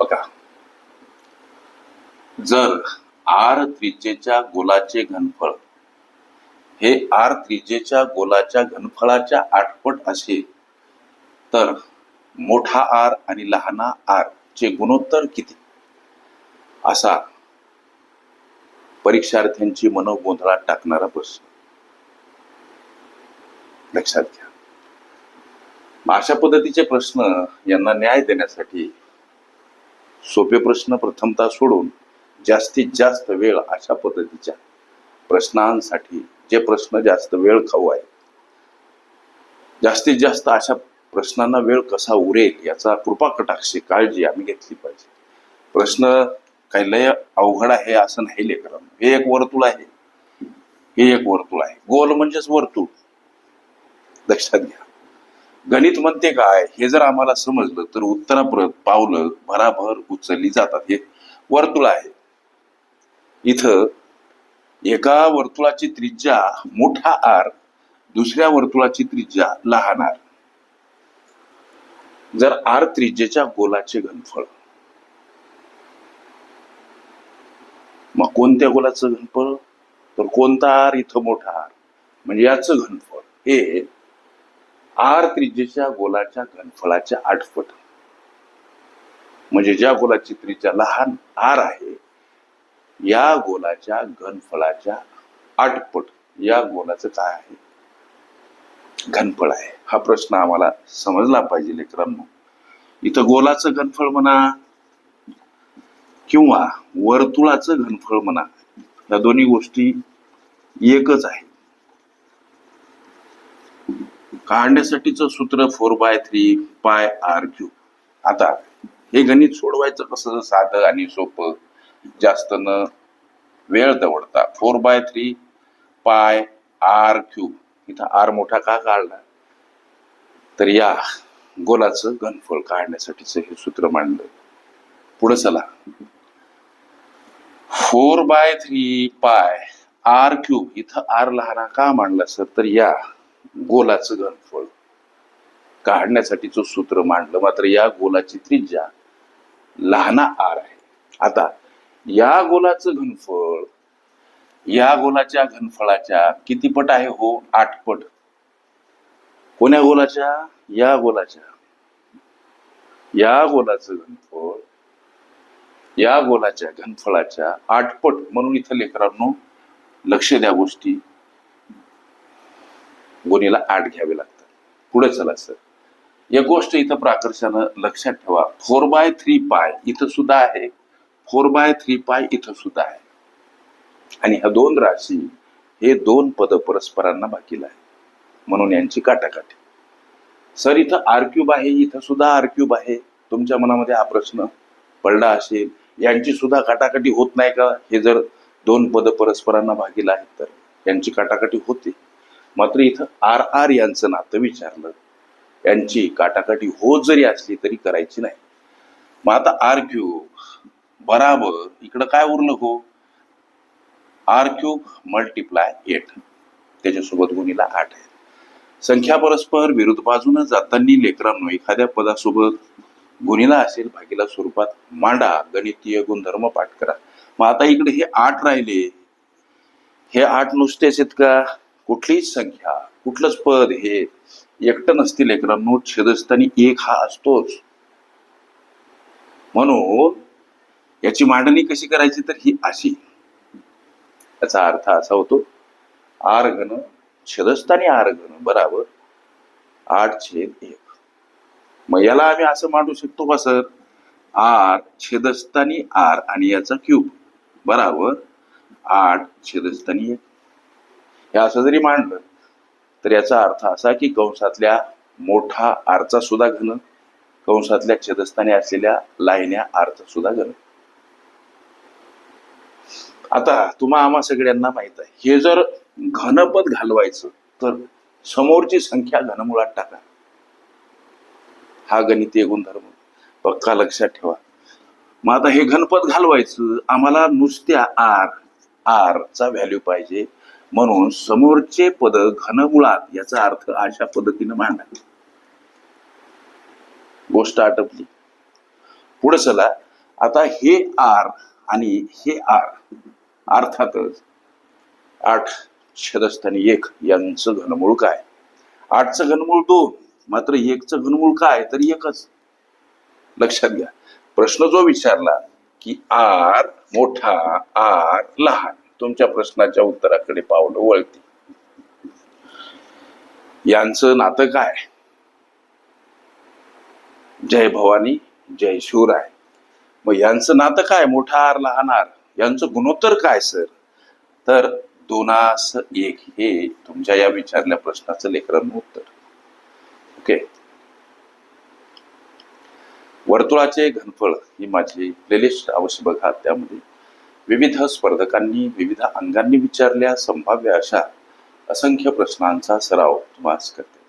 बघा, जर आर त्रिज्येच्या गोलाचे घनफळ हे आर त्रिज्येच्या गोलाच्या घनफळाच्या 8 पट असेल तर मोठा आर आणि लहाना आर चे गुणोत्तर किती, असा परीक्षार्थ्यांची मनोगोंधळात टाकणारा प्रश्न. लक्षात घ्या. अशा पद्धतीचे प्रश्न यांना न्याय देण्यासाठी सोपे प्रश्न प्रथमतः सोडून जास्तीत जास्त वेळ अशा पद्धतीच्या प्रश्नांसाठी, जे प्रश्न जास्त वेळ खाऊ आहेत, जास्तीत जास्त अशा प्रश्नांना वेळ कसा उरेल याचा कृपा कटाक्ष काळजी आम्ही घेतली पाहिजे. प्रश्न काही लय अवघड आहे असं नाही लेकरांनो. हे एक वर्तुळ आहे, हे एक वर्तुळ आहे. गोल म्हणजेच वर्तुळ. लक्षात घ्या. गणित म्हणते काय हे जर आम्हाला समजलं तर उत्तराप्रत पावलं भराभर उचलली जातात. हे वर्तुळ आहे. इथं एका वर्तुळाची त्रिज्या मोठा आर, दुसऱ्या वर्तुळाची त्रिज्या लहान आर. जर आर त्रिज्येच्या गोलाचे घनफळ, मग कोणत्या गोलाचं घनफळ, तर कोणता आर, इथं मोठा आर, म्हणजे याचं घनफळ हे आर त्रिज्येच्या गोलाच्या घनफळाच्या 8 पट. म्हणजे ज्या गोलाची त्रिज्या लहान आर आहे या गोलाच्या घनफळाच्या 8 पट या गोलाचं काय आहे, घनफळ आहे. हा प्रश्न आम्हाला समजला पाहिजे लेकरांनो. इथं गोलाचं घनफळ म्हणा किंवा वर्तुळाचं घनफळ म्हणा, या दोन्ही गोष्टी एकच आहे. काढण्यासाठीचं सूत्र 4/3 पाय आर क्यूब. आता हे गणित सोडवायचं कसं साधं आणि सोपं, जास्त न वेळ दवडता. 4/3 पाय आर क्यूब. इथं आर मोठा का काढला, तर या गोलाचं घनफळ काढण्यासाठीच हे सूत्र मांडलं. पुढे चला. 4/3 पाय आर क्यूब. इथं आर लहाना का मांडला सर, तर या गोलाचं घनफळ काढण्यासाठीच सूत्र मांडलं. मात्र या गोलाची त्रिज्या लहाना आर आहे. आता या गोलाचं घनफळ या गोलाच्या घनफळाच्या किती पट आहे हो, 8 पट. कोण्या गोलाच्या, या गोलाच्या. या गोलाचं घनफळ या गोलाच्या घनफळाच्या 8 पट. म्हणून इथं लेकरांनो लक्ष द्या गोष्टी, गुणीला 8 घ्यावे लागतात. पुढे चला सर. एक गोष्ट इथं प्राकर्षानं लक्षात ठेवा. 4/3 पाय इथं सुद्धा आहे, 4/3 पाय इथं सुद्धा आहे. आणि ह्या दोन राशी हे दोन पद परस्परांना भाकील आहे, म्हणून यांची काटाकाटी. सर इथं आर क्यूब आहे, इथं सुद्धा आर क्यूब आहे. तुमच्या मनामध्ये हा प्रश्न पडला असेल, यांची सुद्धा काटाकाटी होत नाही का? हे जर दोन पद परस्परांना भाकील आहेत तर यांची काटाकाटी होते. मात्र इथं आर आर यांचं नातं विचारलं, यांची काटाकाटी होत जरी असली तरी करायची नाही. मग आता आर क्यूब बराबर इकडं काय उरलं हो, आर क्यूब मल्टिप्लाय 8, त्याच्यासोबत गुणीला 8 आहे. संख्या परस्पर विरुद्ध बाजूने जाताना लेकरांनो एखाद्या पदासोबत गुणीला असेल भागीला स्वरूपात मांडा, गणितीय गुणधर्म पाठ करा. मग आता इकडे हे 8 राहिले, हे 8 नुसतेच आहेत का? कुठलीच संख्या, कुठलंच पद हे एकटं नसते लेकरांनो. छेदस्थानी 1 हा असतोच. म्हणून याची मांडणी कशी करायची, तर ही अशी. याचा अर्थ असा होतो, आर घन छेदस्थानी आर घन बराबर 8/1. मग याला आम्ही असं मांडू शकतो का सर, आर छेदस्थानी आर आणि याचा क्यूब बराबर 8/1. हे असं जरी मांडलं तर याचा अर्थ असा की कंसातल्या मोठा आरचा सुद्धा घन, कंसातल्या छेदस्थानी असलेल्या लाईन्या आरचा सुद्धा घन. आता तुम्हा आम्हा सगळ्यांना माहित आहे, हे जर घनपद घालवायचं तर समोरची संख्या घनमुळात टाका. हा गणितीय गुणधर्म पक्का लक्षात ठेवा. मग आता हे घनपद घालवायचं, आम्हाला नुसत्या आर आर चा व्हॅल्यू पाहिजे, म्हणून समोरचे पद घनमुळात, याचा अर्थ अशा पद्धतीने मांडा. गोष्ट आटपली. पुढे चला. आता हे आर आणि हे आर अर्थातच 8 छेदस्थानी 1 यांचं घनमूळ काय? 8चं घनमूळ 2, मात्र 1चं घनमूळ काय? तर 1च. लक्षात घ्या, प्रश्न जो विचारला की आर मोठा आर लहान, तुमच्या प्रश्नाच्या उत्तराकडे पावलं वळती. यांचं नातं काय? जय भवानी जय शिवराय. मग यांचं नातं काय? मोठा आर लहान आर. यांचं गुणोत्तर काय सर? तर 2:1 हे तुमच्या या विचारल्या प्रश्नाचं लेकरांचं उत्तर. ओके. वर्तुळाचे घनफळ ही माझी प्लेलिस्ट अवश्य बघा. त्यामध्ये विविध स्पर्धकांनी विविध अंगांनी विचारल्या संभाव्य अशा असंख्य प्रश्नांचा सराव तुम्हाला करते.